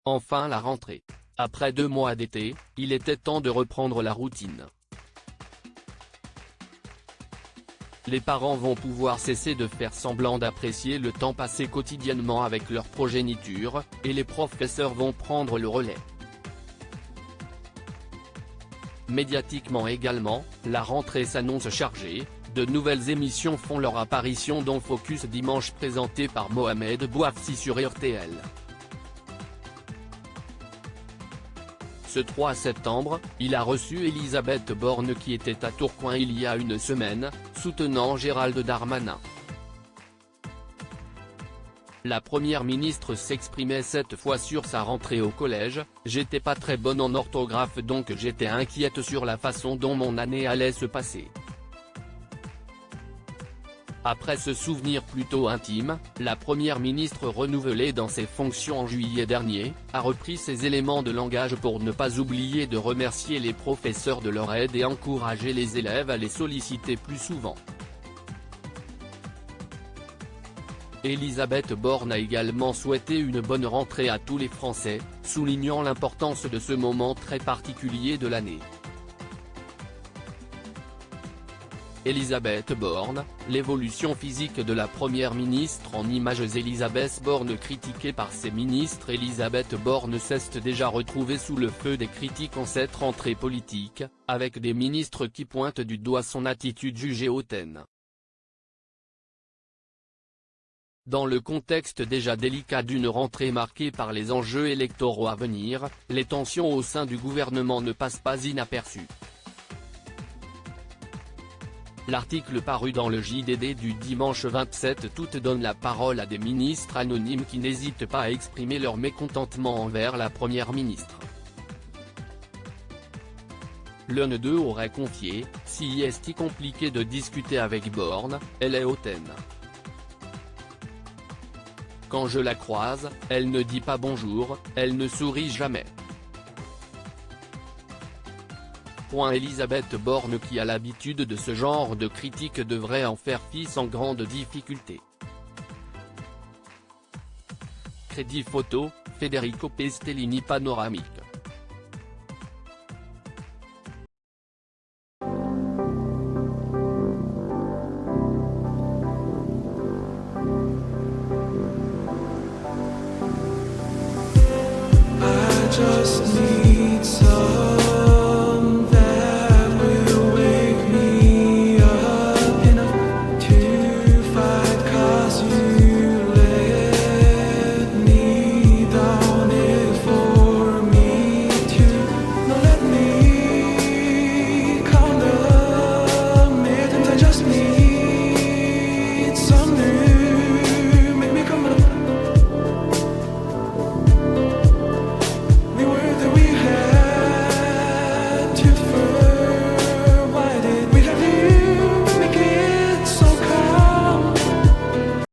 Enfin la rentrée. Après 2 mois d'été, il était temps de reprendre la routine. Les parents vont pouvoir cesser de faire semblant d'apprécier le temps passé quotidiennement avec leur progéniture, et les professeurs vont prendre le relais. Médiatiquement également, la rentrée s'annonce chargée, de nouvelles émissions font leur apparition dont Focus dimanche présenté par Mohamed Bouafsi sur RTL. Ce 3 septembre, il a reçu Elisabeth Borne qui était à Tourcoing il y a une semaine, soutenant Gérald Darmanin. La première ministre s'exprimait cette fois sur sa rentrée au collège: « J'étais pas très bonne en orthographe donc j'étais inquiète sur la façon dont mon année allait se passer. » Après ce souvenir plutôt intime, la première ministre renouvelée dans ses fonctions en juillet dernier, a repris ces éléments de langage pour ne pas oublier de remercier les professeurs de leur aide et encourager les élèves à les solliciter plus souvent. Elisabeth Borne a également souhaité une bonne rentrée à tous les Français, soulignant l'importance de ce moment très particulier de l'année. Elisabeth Borne, l'évolution physique de la première ministre en images. Elisabeth Borne critiquée par ses ministres. Elisabeth Borne s'est déjà retrouvée sous le feu des critiques en cette rentrée politique, avec des ministres qui pointent du doigt son attitude jugée hautaine. Dans le contexte déjà délicat d'une rentrée marquée par les enjeux électoraux à venir, les tensions au sein du gouvernement ne passent pas inaperçues. L'article paru dans le JDD du dimanche 27 août donne la parole à des ministres anonymes qui n'hésitent pas à exprimer leur mécontentement envers la première ministre. L'un d'eux aurait confié: « Si est compliqué de discuter avec Borne, elle est hautaine. Quand je la croise, elle ne dit pas bonjour, elle ne sourit jamais. » Elisabeth Borne qui a l'habitude de ce genre de critiques devrait en faire fi sans grande difficulté. Crédit photo, Federico Pestellini panoramique.